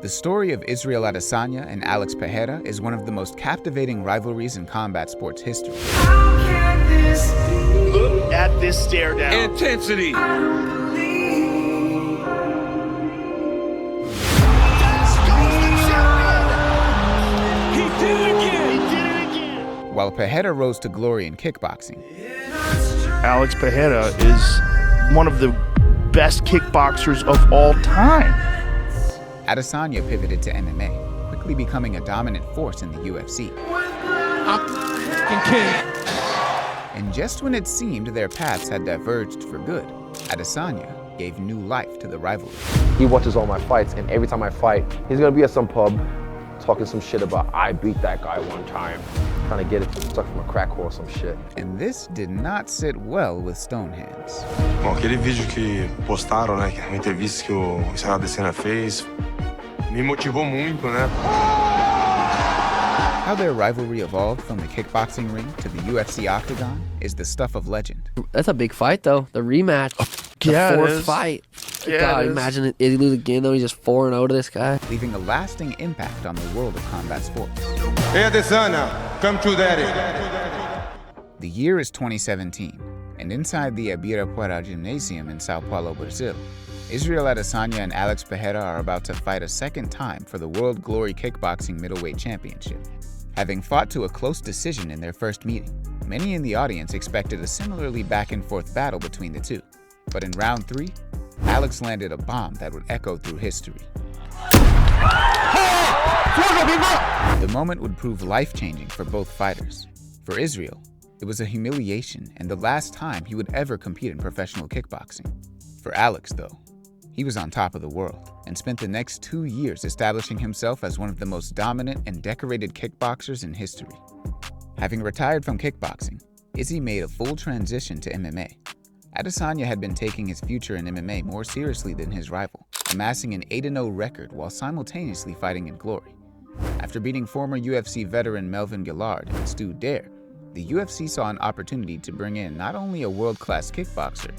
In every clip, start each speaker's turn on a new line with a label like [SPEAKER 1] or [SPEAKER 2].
[SPEAKER 1] The story of Israel Adesanya and Alex Pereira is one of the most captivating rivalries in combat sports history.
[SPEAKER 2] Look at this stare down.
[SPEAKER 3] Intensity.
[SPEAKER 1] While Pereira rose to glory in kickboxing,
[SPEAKER 2] Alex Pereira is one of the best kickboxers of all time.
[SPEAKER 1] Adesanya pivoted to MMA, quickly becoming a dominant force in the UFC. And just when it seemed their paths had diverged for good, Adesanya gave new life to the rivalry.
[SPEAKER 4] He watches all my fights, and every time I fight, he's gonna be at some pub talking some shit about, I beat that guy one time, trying to get it stuck from a crack whore or some shit.
[SPEAKER 1] And this did not sit well with Stonehands.
[SPEAKER 5] Bom, aquele vídeo que postaram, né, uma entrevista que o Israel Adesanya fez, me motivou muito, né?
[SPEAKER 1] How their rivalry evolved from the kickboxing ring to the UFC octagon is the stuff of legend.
[SPEAKER 6] That's a big fight, though. The rematch. The fourth fight.
[SPEAKER 2] Yeah,
[SPEAKER 6] God, imagine it. If he lose again, though, he's just 4-0 to this guy.
[SPEAKER 1] Leaving a lasting impact on the world of combat sports.
[SPEAKER 5] Hey Adesanya, come to daddy.
[SPEAKER 1] The year is 2017, and inside the Ibirapuera Gymnasium in Sao Paulo, Brazil, Israel Adesanya and Alex Pereira are about to fight a second time for the World Glory Kickboxing Middleweight Championship. Having fought to a close decision in their first meeting, many in the audience expected a similarly back-and-forth battle between the two. But in round 3, Alex landed a bomb that would echo through history. The moment would prove life-changing for both fighters. For Israel, it was a humiliation and the last time he would ever compete in professional kickboxing. For Alex, though, he was on top of the world and spent the next 2 years establishing himself as one of the most dominant and decorated kickboxers in history. Having retired from kickboxing, Izzy made a full transition to MMA. Adesanya had been taking his future in MMA more seriously than his rival, amassing an 8-0 record while simultaneously fighting in glory. After beating former UFC veteran Melvin Gillard and Stu Dare, the UFC saw an opportunity to bring in not only a world-class kickboxer,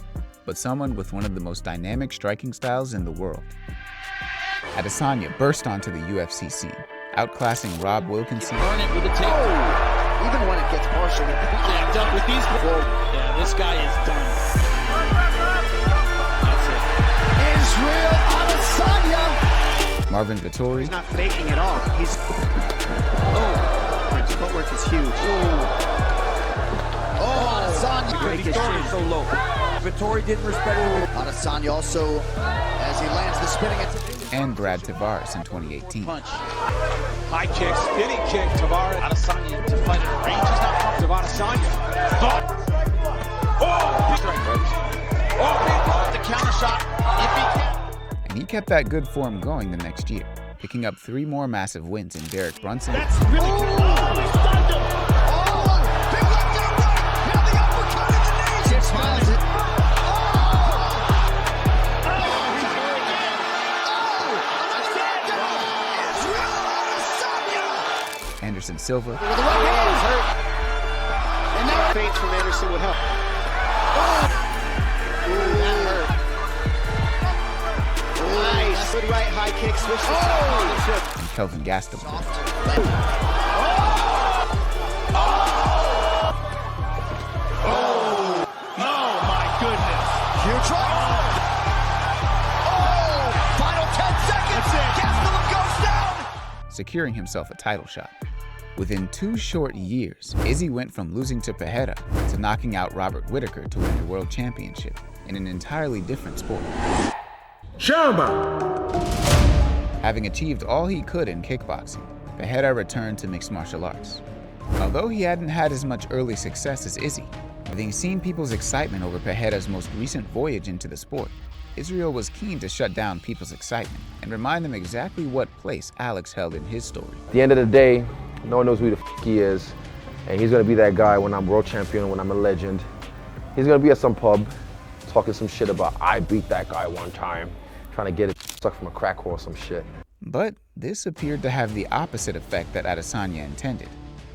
[SPEAKER 1] but someone with one of the most dynamic striking styles in the world. Adesanya burst onto the UFC scene, outclassing Rob Wilkinson.
[SPEAKER 7] Burn it with a takedown. Even when it gets partially. Yeah, done with these before. Yeah, this guy is done. That's it. Israel Adesanya.
[SPEAKER 1] Marvin Vettori.
[SPEAKER 8] He's not faking at all. He's. His footwork is huge.
[SPEAKER 7] Adesanya. He's throwing so low. Vettori didn't respect it.
[SPEAKER 8] Adesanya also, as he lands the spinning attack.
[SPEAKER 1] And Brad Tavares in 2018.
[SPEAKER 7] Punch. High kick, spinning kick. Tavares. Adesanya to fight at range. He's not comfortable. Adesanya. Thought. The counter shot. If he can.
[SPEAKER 1] And he kept that good form going the next year, picking up 3 more massive wins in Derek Brunson.
[SPEAKER 7] That's really good. He stunned him.
[SPEAKER 8] Big left and right. Now the uppercut in the knees. It smiles it.
[SPEAKER 1] Anderson Silva.
[SPEAKER 8] With the right hand. He's hurt. And now feints from Anderson would help. That hurt. Nice. Good right high kick. Switch.
[SPEAKER 1] And Kelvin Gastelum.
[SPEAKER 7] Oh my goodness.
[SPEAKER 8] Huge right. Final 10 seconds. Gastelum goes down.
[SPEAKER 1] Securing himself a title shot. Within 2 short years, Izzy went from losing to Pereira to knocking out Robert Whittaker to win the world championship in an entirely different sport. Having achieved all he could in kickboxing, Pereira returned to mixed martial arts. Although he hadn't had as much early success as Izzy, having seen people's excitement over Pereira's most recent voyage into the sport, Israel was keen to shut down people's excitement and remind them exactly what place Alex held in his story.
[SPEAKER 4] At the end of the day, no one knows who the he is, and he's gonna be that guy when I'm world champion, when I'm a legend. He's gonna be at some pub talking some shit about, I beat that guy one time, trying to get it stuck from a crack whore or some shit.
[SPEAKER 1] But this appeared to have the opposite effect that Adesanya intended.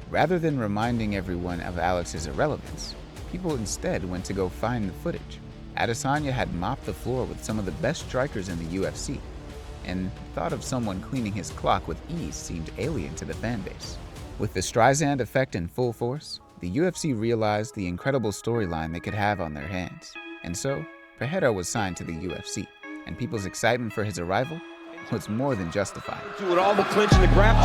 [SPEAKER 1] Rather than reminding everyone of Alex's irrelevance, people instead went to go find the footage. Adesanya had mopped the floor with some of the best strikers in the UFC, and thought of someone cleaning his clock with ease seemed alien to the fanbase. With the Streisand effect in full force, the UFC realized the incredible storyline they could have on their hands. And so, Pereira was signed to the UFC, and people's excitement for his arrival was more than justified.
[SPEAKER 7] With all the clinch and the grab.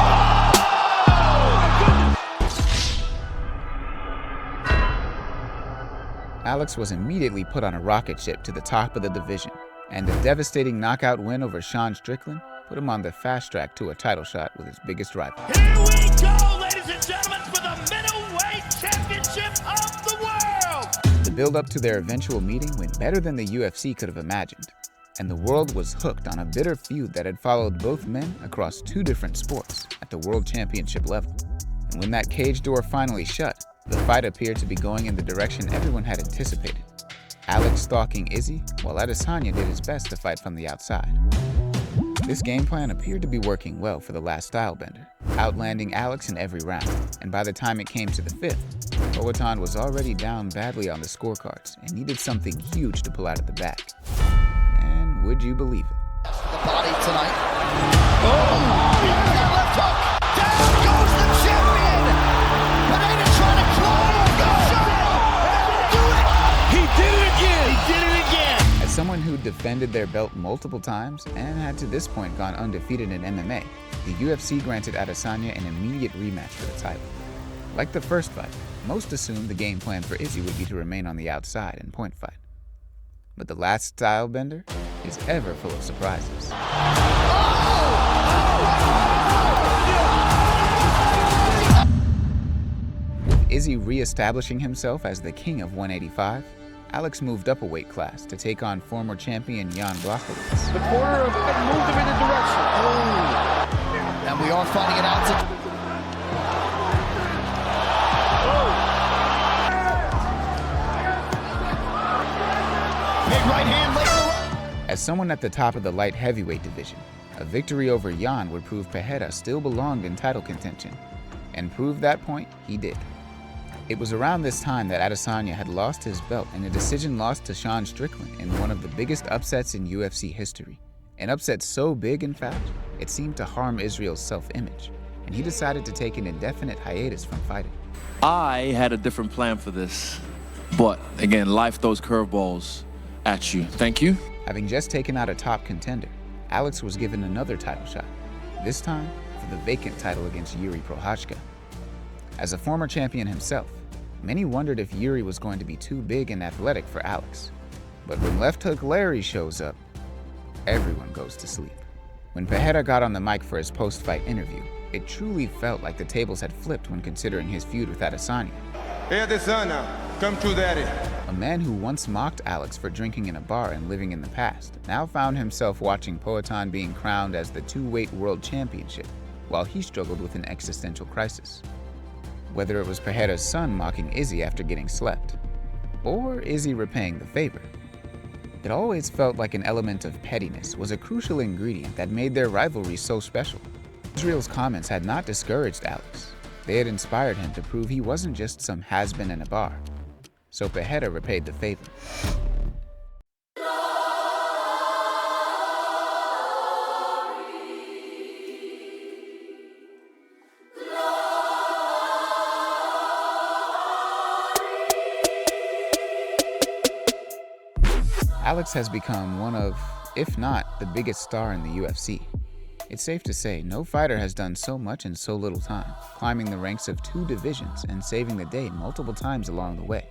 [SPEAKER 1] Alex was immediately put on a rocket ship to the top of the division, and a devastating knockout win over Sean Strickland put him on the fast track to a title shot with his biggest rival.
[SPEAKER 8] Here we go, ladies and gentlemen, for the middleweight championship of the world.
[SPEAKER 1] The build-up to their eventual meeting went better than the UFC could have imagined, and the world was hooked on a bitter feud that had followed both men across two different sports at the World Championship level. And when that cage door finally shut, the fight appeared to be going in the direction everyone had anticipated. Alex stalking Izzy, while Adesanya did his best to fight from the outside. This game plan appeared to be working well for the last stylebender, outlanding Alex in every round, and by the time it came to the fifth, Poatan was already down badly on the scorecards and needed something huge to pull out of the bag. And would you believe it?
[SPEAKER 8] The body tonight. Oh! Left hook. Down goes the champion. Pereira trying to claw. Do it. He did it again. He did it again.
[SPEAKER 1] As someone who defended their belt multiple times and had to this point gone undefeated in MMA, the UFC granted Adesanya an immediate rematch for the title. Like the first fight, most assumed the game plan for Izzy would be to remain on the outside and point fight. But the last stylebender is ever full of surprises. With Izzy re-establishing himself as the king of 185, Alex moved up a weight class to take on former champion Jan Blachowicz.
[SPEAKER 2] The corner moved him in the direction. Oh.
[SPEAKER 8] And we are fighting it out. Big right hand, late in the round.
[SPEAKER 1] As someone at the top of the light heavyweight division, a victory over Jan would prove Pereira still belonged in title contention, and prove that point he did. It was around this time that Adesanya had lost his belt in a decision loss to Sean Strickland in one of the biggest upsets in UFC history. An upset so big, in fact, it seemed to harm Israel's self-image, and he decided to take an indefinite hiatus from fighting.
[SPEAKER 3] I had a different plan for this, but again, life throws curveballs at you. Thank you.
[SPEAKER 1] Having just taken out a top contender, Alex was given another title shot, this time for the vacant title against Yuri Prochazka. As a former champion himself, many wondered if Yuri was going to be too big and athletic for Alex. But when Left Hook Larry shows up, everyone goes to sleep. When Pereira got on the mic for his post-fight interview, it truly felt like the tables had flipped when considering his feud with Adesanya.
[SPEAKER 5] Hey Adesanya, come to daddy.
[SPEAKER 1] A man who once mocked Alex for drinking in a bar and living in the past now found himself watching Poatan being crowned as the two-weight world championship, while he struggled with an existential crisis. Whether it was Pereira's son mocking Izzy after getting slept, or Izzy repaying the favor, it always felt like an element of pettiness was a crucial ingredient that made their rivalry so special. Israel's comments had not discouraged Alex. They had inspired him to prove he wasn't just some has-been in a bar. So Pereira repaid the favor. Alex has become one of, if not the biggest star in the UFC. It's safe to say no fighter has done so much in so little time, climbing the ranks of two divisions and saving the day multiple times along the way.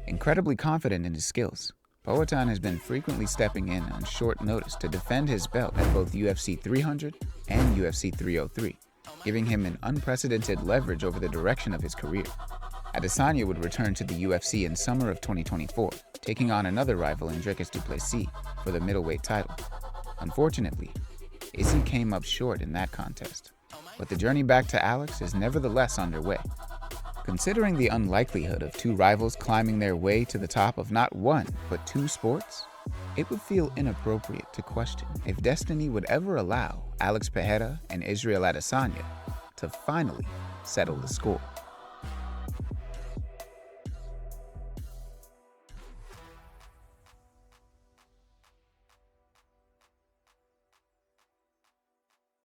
[SPEAKER 1] Incredibly confident in his skills, Poatan has been frequently stepping in on short notice to defend his belt at both UFC 300 and UFC 303, giving him an unprecedented leverage over the direction of his career. Adesanya would return to the UFC in summer of 2024, taking on another rival in Dricus du Plessis for the middleweight title. Unfortunately, Izzy came up short in that contest, but the journey back to Alex is nevertheless underway. Considering the unlikelihood of two rivals climbing their way to the top of not one, but two sports, it would feel inappropriate to question if destiny would ever allow Alex Pereira and Israel Adesanya to finally settle the score.